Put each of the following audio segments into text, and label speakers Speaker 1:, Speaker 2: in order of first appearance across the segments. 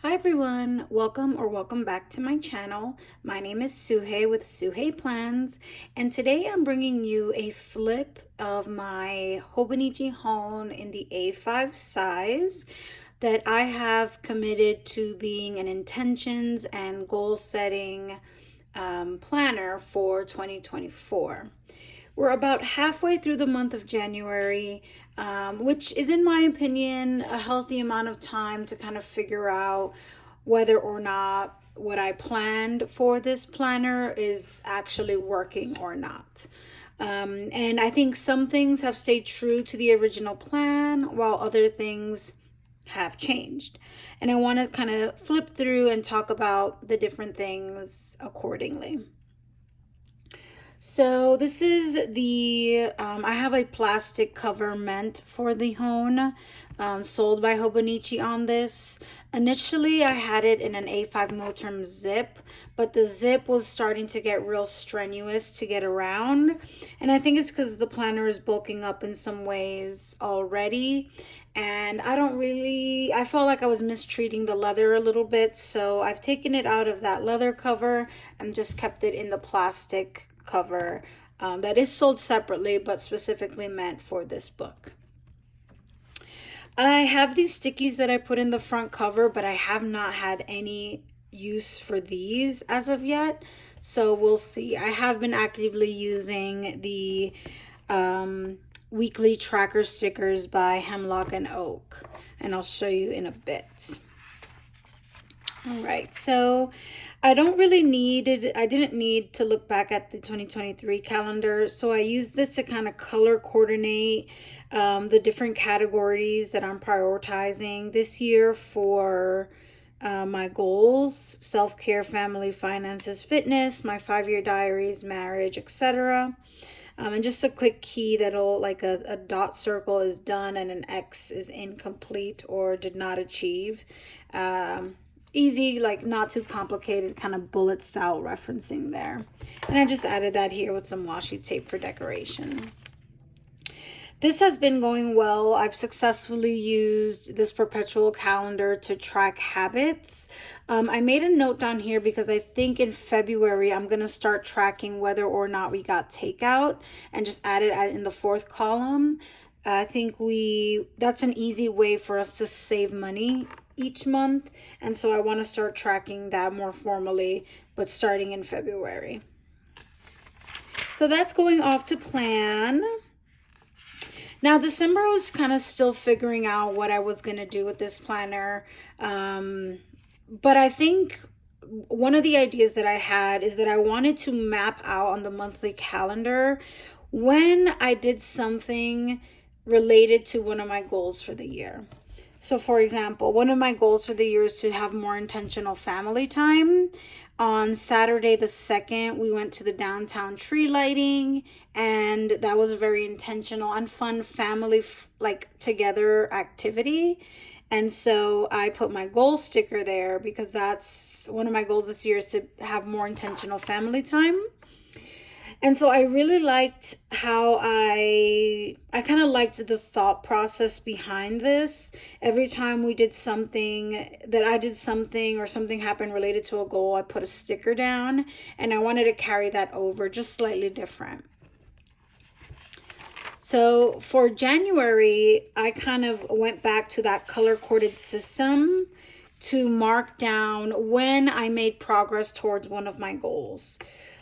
Speaker 1: Hi everyone, welcome back to my channel. My name is Suhei with Suhei Plans, and today I'm bringing you a flip of my Hobonichi Hon in the A5 size that I have committed to being an intentions and goal setting planner for 2024. We're about halfway through the month of January, which is, in my opinion, a healthy amount of time to kind of figure out whether or not what I planned for this planner is actually working or not. And I think some things have stayed true to the original plan, while other things have changed. And I want to kind of flip through and talk about the different things accordingly. So this is I have a plastic cover meant for the Hone, sold by Hobonichi on this. Initially, I had it in an A5 Moterm zip, but the zip was starting to get real strenuous to get around. And I think it's because the planner is bulking up in some ways already. And I felt like I was mistreating the leather a little bit. So I've taken it out of that leather cover and just kept it in the plastic cover that is sold separately but specifically meant for this book. I have these stickies that I put in the front cover, but I have not had any use for these as of yet, so we'll see. I have been actively using the weekly tracker stickers by Hemlock and Oak, and I'll show you in a bit. All right, so I didn't need to look back at the 2023 calendar. So I used this to kind of color coordinate the different categories that I'm prioritizing this year for my goals: self-care, family, finances, fitness, my 5-year diaries, marriage, etc. And just a quick key that'll, like a dot circle is done and an X is incomplete or did not achieve. Easy, like not too complicated, kind of bullet style referencing there. And I just added that here with some washi tape for decoration. This has been going well. I've successfully used this perpetual calendar to track habits. I made a note down here because I think in February I'm going to start tracking whether or not we got takeout, and just add it in the fourth column. I think that's an easy way for us to save money each month, and so I want to start tracking that more formally, but starting in February. So that's going off to plan. Now, December, I was kind of still figuring out what I was going to do with this planner. But I think one of the ideas that I had is that I wanted to map out on the monthly calendar when I did something related to one of my goals for the year. So, for example, one of my goals for the year is to have more intentional family time. On Saturday the 2nd, we went to the downtown tree lighting, and that was a very intentional and fun family together activity. And so I put my goal sticker there because that's one of my goals this year, is to have more intentional family time. And so I really liked how I kind of liked the thought process behind this. Every time I did something or something happened related to a goal, I put a sticker down, and I wanted to carry that over, just slightly different. So for January, I kind of went back to that color-coded system to mark down when I made progress towards one of my goals.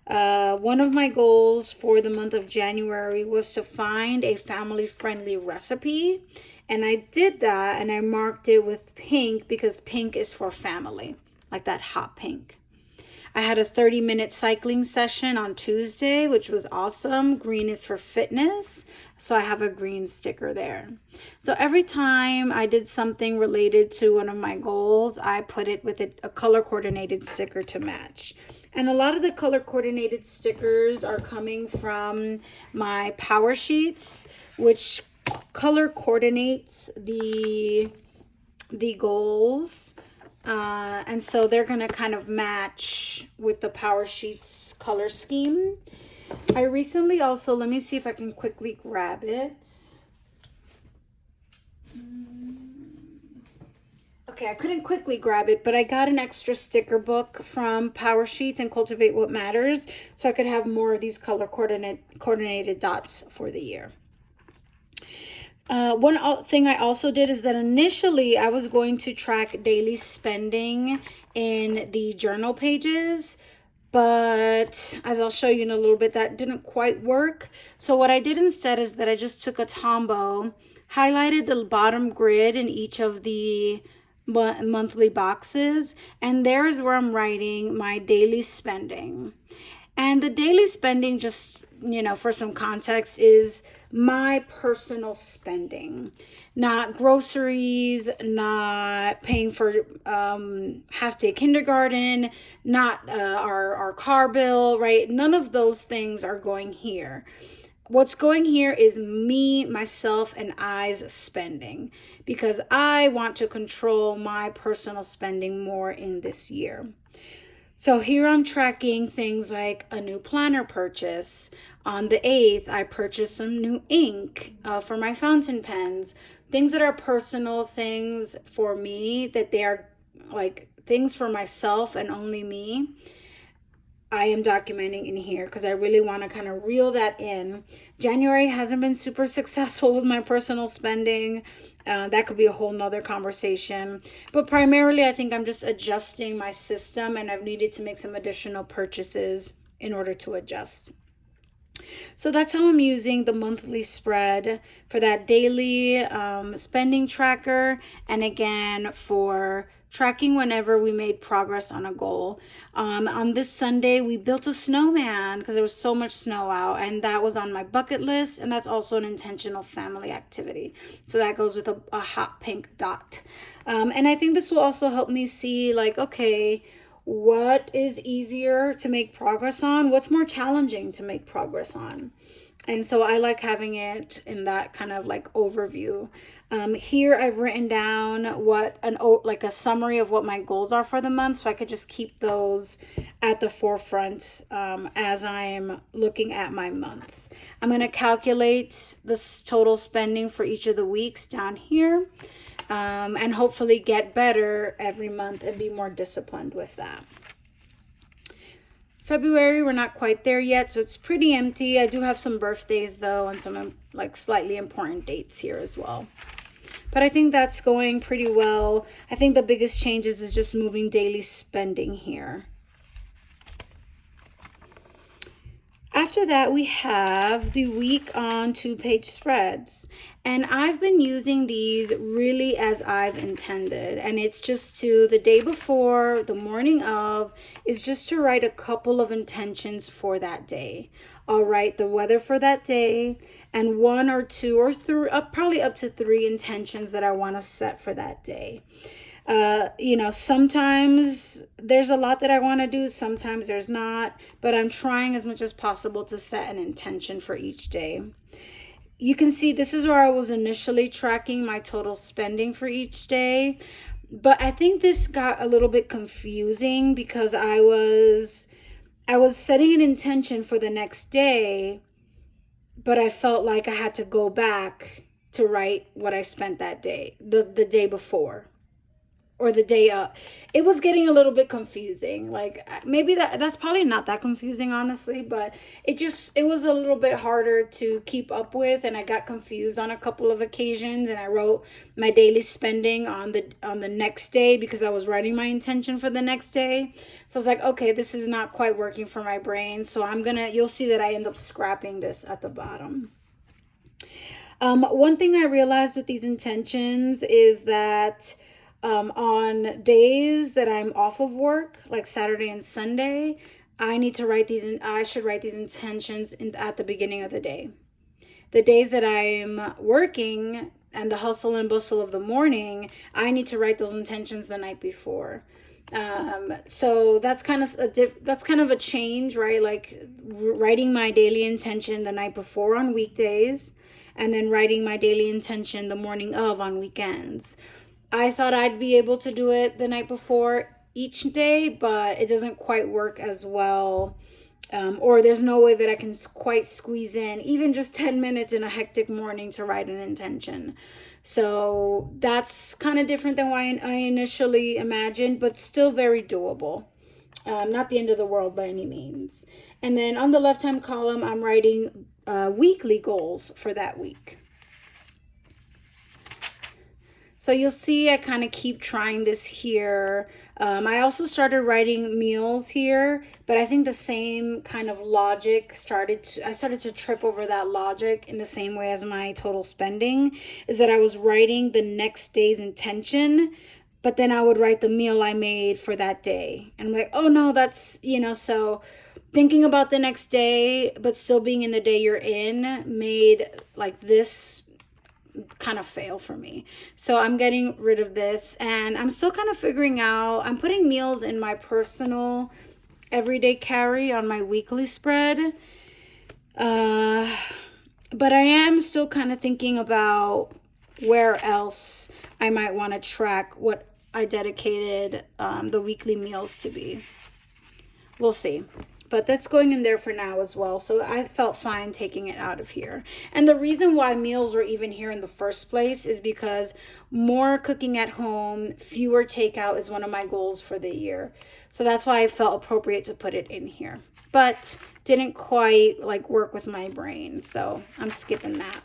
Speaker 1: One of my goals for the month of January was to find a family-friendly recipe, and I did that, and I marked it with pink because pink is for family, like that hot pink. I had a 30-minute cycling session on Tuesday, which was awesome. Green is for fitness, so I have a green sticker there. So every time I did something related to one of my goals, I put it with a color-coordinated sticker to match. And a lot of the color-coordinated stickers are coming from my power sheets, which color coordinates the goals. And so they're going to kind of match with the power sheets color scheme. I recently also, let me see if I can quickly grab it. okay, I couldn't quickly grab it, but I got an extra sticker book from Power Sheets and Cultivate What Matters, so I could have more of these color coordinated dots for the year. One thing I also did is that initially I was going to track daily spending in the journal pages, but as I'll show you in a little bit, that didn't quite work. So what I did instead is that I just took a Tombow, highlighted the bottom grid in each of the monthly boxes, and there's where I'm writing my daily spending. And the daily spending, just, for some context, is my personal spending, not groceries, not paying for half day kindergarten, not our car bill, right? None of those things are going here. What's going here is me, myself, and I's spending, because I want to control my personal spending more in this year. So here I'm tracking things like a new planner purchase. On the 8th, I purchased some new ink for my fountain pens. Things that are personal things for me, that they are like things for myself and only me. I am documenting in here because I really want to kind of reel that in. January hasn't been super successful with my personal spending. That could be a whole nother conversation. But primarily, I think I'm just adjusting my system, and I've needed to make some additional purchases in order to adjust. So that's how I'm using the monthly spread for that daily spending tracker, and again for tracking whenever we made progress on a goal. On this Sunday, we built a snowman because there was so much snow out, and that was on my bucket list, and that's also an intentional family activity. So that goes with a hot pink dot. And I think this will also help me see, like, okay, what is easier to make progress on? What's more challenging to make progress on? And so I like having it in that kind of like overview. Here I've written down like a summary of what my goals are for the month, so I could just keep those at the forefront as I'm looking at my month. I'm going to calculate this total spending for each of the weeks down here, and hopefully get better every month and be more disciplined with that. February, we're not quite there yet, so it's pretty empty. I do have some birthdays though, and some like slightly important dates here as well. But I think that's going pretty well. I think the biggest changes is just moving daily spending here. After that, we have the week on 2-page spreads. And I've been using these really as I've intended. And it's just to the day before, the morning of, is just to write a couple of intentions for that day. I'll write the weather for that day and 1 or 2 or 3, probably up to 3 intentions that I want to set for that day. Sometimes there's a lot that I want to do, sometimes there's not, but I'm trying as much as possible to set an intention for each day. You can see this is where I was initially tracking my total spending for each day, but I think this got a little bit confusing because I was setting an intention for the next day, but I felt like I had to go back to write what I spent that day, the day before. Or the day up. It was getting a little bit confusing. Like maybe that's probably not that confusing, honestly, but it was a little bit harder to keep up with, and I got confused on a couple of occasions, and I wrote my daily spending on the next day because I was writing my intention for the next day. So I was like, okay, this is not quite working for my brain, so you'll see that I end up scrapping this at the bottom. One thing I realized with these intentions is that on days that I'm off of work, like Saturday and Sunday, I should write these intentions at the beginning of the day. The days that I'm working and the hustle and bustle of the morning, I need to write those intentions the night before. So that's kind of a change, right? Like writing my daily intention the night before on weekdays, and then writing my daily intention the morning of on weekends. I thought I'd be able to do it the night before each day, but it doesn't quite work as well. Or there's no way that I can quite squeeze in even just 10 minutes in a hectic morning to write an intention. So that's kind of different than what I initially imagined, but still very doable. Not the end of the world by any means. And then on the left-hand column, I'm writing weekly goals for that week. So you'll see I kind of keep trying this here. I also started writing meals here, but I think the same kind of logic I started to trip over that logic in the same way as my total spending, is that I was writing the next day's intention, but then I would write the meal I made for that day. And I'm like, oh no, that's, so thinking about the next day, but still being in the day you're in made like this kind of fail for me. So I'm getting rid of this, and I'm still kind of figuring out, I'm putting meals in my personal everyday carry on my weekly spread. But I am still kind of thinking about where else I might want to track what I dedicated the weekly meals to be. We'll see. But that's going in there for now as well. So I felt fine taking it out of here. And the reason why meals were even here in the first place is because more cooking at home, fewer takeout is one of my goals for the year. So that's why I felt appropriate to put it in here. But didn't quite like work with my brain. So I'm skipping that.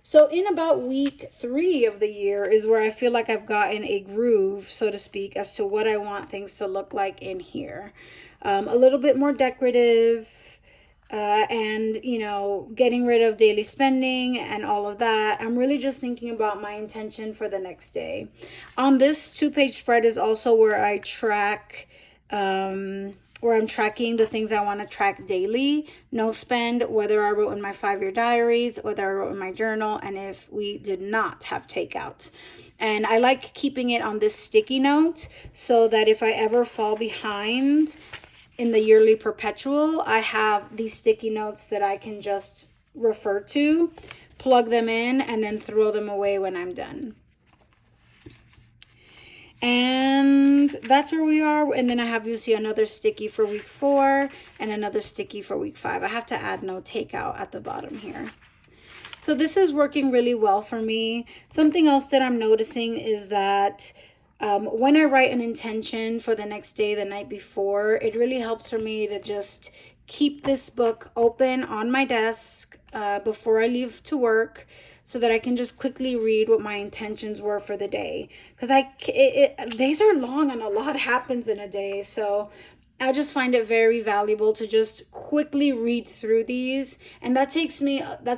Speaker 1: So in about week 3 of the year is where I feel like I've gotten a groove, so to speak, as to what I want things to look like in here. A little bit more decorative, and getting rid of daily spending and all of that. I'm really just thinking about my intention for the next day. On this 2-page spread is also where I track, where I'm tracking the things I want to track daily, no spend, whether I wrote in my 5-year diaries, whether I wrote in my journal, and if we did not have takeout. And I like keeping it on this sticky note so that if I ever fall behind in the yearly perpetual, I have these sticky notes that I can just refer to, plug them in, and then throw them away when I'm done. And that's where we are. And then I have, you see, another sticky for week 4 and another sticky for week 5. I have to add no takeout at the bottom here. So this is working really well for me. Something else that I'm noticing is that when I write an intention for the next day, the night before, it really helps for me to just keep this book open on my desk before I leave to work, so that I can just quickly read what my intentions were for the day. Because days are long and a lot happens in a day. So I just find it very valuable to just quickly read through these. And that's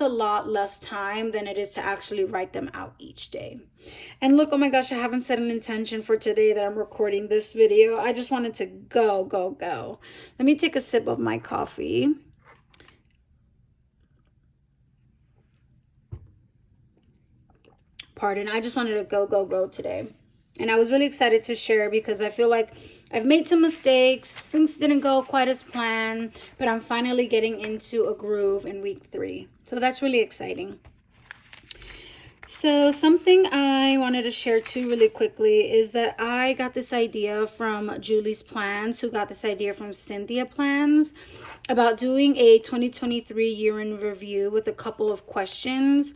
Speaker 1: a lot less time than it is to actually write them out each day. And look, oh my gosh, I haven't set an intention for today that I'm recording this video. I just wanted to go. Let me take a sip of my coffee. Pardon, I just wanted to go today. And I was really excited to share because I feel like I've made some mistakes. Things didn't go quite as planned, but I'm finally getting into a groove in week 3. So that's really exciting. So something I wanted to share too really quickly is that I got this idea from Julie's Plans, who got this idea from Cynthia Plans, about doing a 2023 year in review with a couple of questions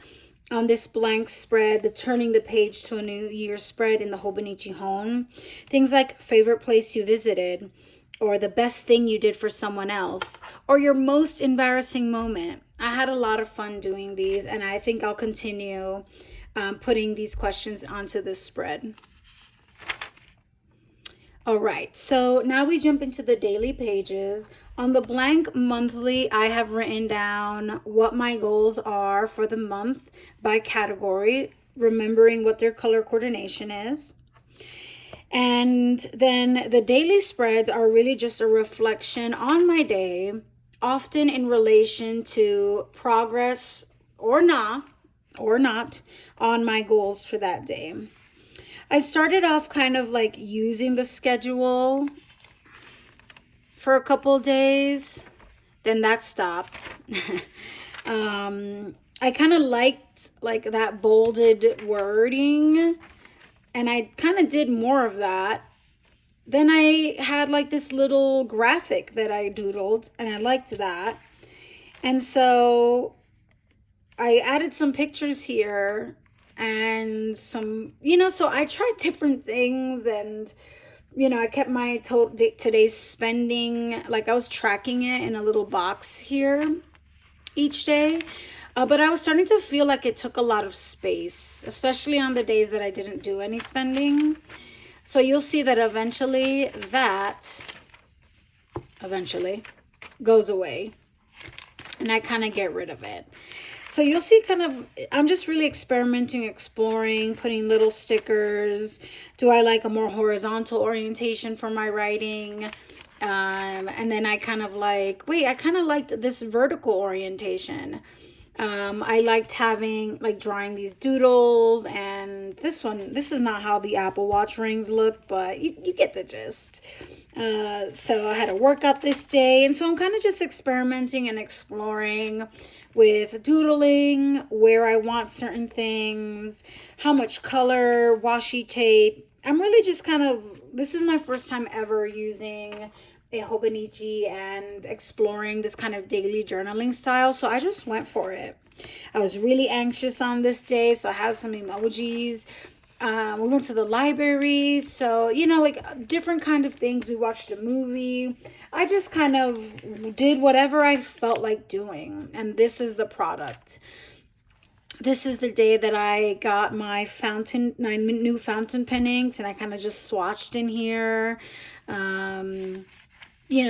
Speaker 1: on this blank spread, the turning the page to a new year spread in the Hobonichi Hon. Things like favorite place you visited, or the best thing you did for someone else, or your most embarrassing moment. I had a lot of fun doing these, and I think I'll continue putting these questions onto this spread. All right, so now we jump into the daily pages. On the blank monthly, I have written down what my goals are for the month by category, remembering what their color coordination is. And then the daily spreads are really just a reflection on my day, often in relation to progress or not on my goals for that day. I started off kind of like using the schedule for a couple days, then that stopped. I kind of liked like that bolded wording, and I kind of did more of that. Then I had like this little graphic that I doodled, and I liked that. And so I added some pictures here, and some, so I tried different things, and I kept my today's spending, like I was tracking it in a little box here each day. But I was starting to feel like it took a lot of space, especially on the days that I didn't do any spending. So you'll see that eventually goes away, and I kind of get rid of it. So you'll see I'm just really experimenting, exploring, putting little stickers. Do I like a more horizontal orientation for my writing? And then I kind of liked this vertical orientation. I liked drawing these doodles, and this is not how the Apple Watch rings look, but you get the gist. So I had a workout this day, and so I'm kind of just experimenting and exploring with doodling, where I want certain things, how much color, washi tape. I'm really just this is my first time ever using a Hobonichi and exploring this kind of daily journaling style. So I just went for it. I was really anxious on this day, so I had some emojis. We went to the library, so different kind of things. We watched a movie. I just kind of did whatever I felt like doing, and this is the product. This is the day that I got my new fountain pen inks, and I kind of just swatched in here.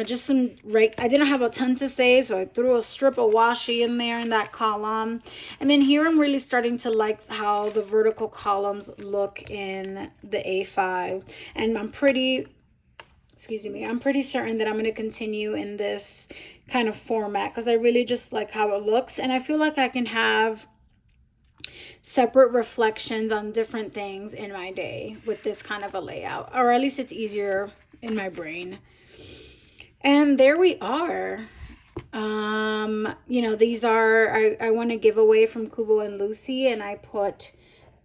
Speaker 1: Just some, right, I didn't have a ton to say, so I threw a strip of washi in there in that column. And then here I'm really starting to like how the vertical columns look in the A5. And I'm pretty certain that I'm going to continue in this kind of format, because I really just like how it looks. And I feel like I can have separate reflections on different things in my day with this kind of a layout, or at least it's easier in my brain. And there we are. These are, I want to give away from Kubo and Lucy, and I put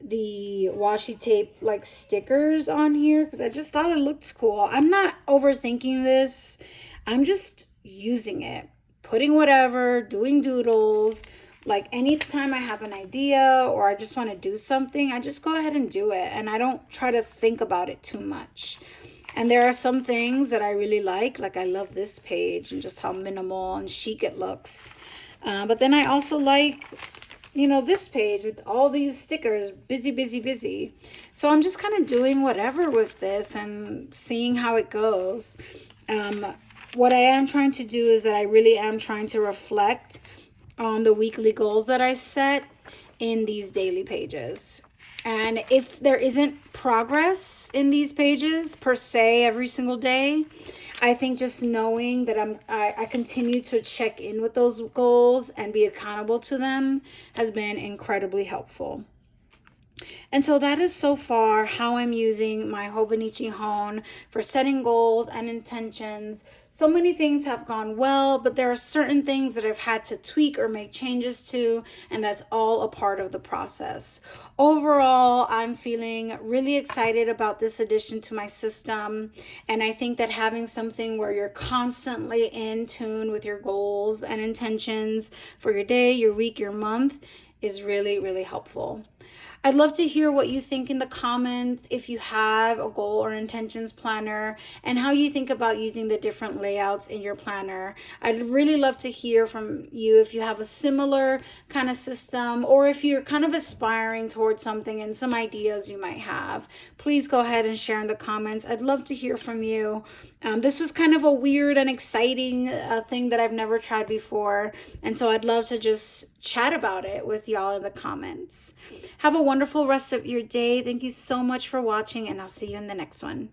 Speaker 1: the washi tape like stickers on here because I just thought it looked cool. I'm not overthinking this. I'm just using it, putting whatever, doing doodles. Like anytime I have an idea or I just want to do something, I just go ahead and do it, and I don't try to think about it too much. And there are some things that I really like I love this page and just how minimal and chic it looks. But then I also like, this page with all these stickers, busy, busy, busy. So I'm just kind of doing whatever with this and seeing how it goes. What I am trying to do is that I really am trying to reflect on the weekly goals that I set in these daily pages. And if there isn't progress in these pages per se every single day, I think just knowing that I continue to check in with those goals and be accountable to them has been incredibly helpful. And so that is so far how I'm using my Hobonichi Hon for setting goals and intentions. So many things have gone well, but there are certain things that I've had to tweak or make changes to, and that's all a part of the process. Overall, I'm feeling really excited about this addition to my system, and I think that having something where you're constantly in tune with your goals and intentions for your day, your week, your month is really, really helpful. I'd love to hear what you think in the comments, if you have a goal or intentions planner, and how you think about using the different layouts in your planner. I'd really love to hear from you if you have a similar kind of system, or if you're kind of aspiring towards something and some ideas you might have. Please go ahead and share in the comments. I'd love to hear from you. This was kind of a weird and exciting thing that I've never tried before, and so I'd love to just chat about it with y'all in the comments. Have a wonderful rest of your day. Thank you so much for watching, and I'll see you in the next one.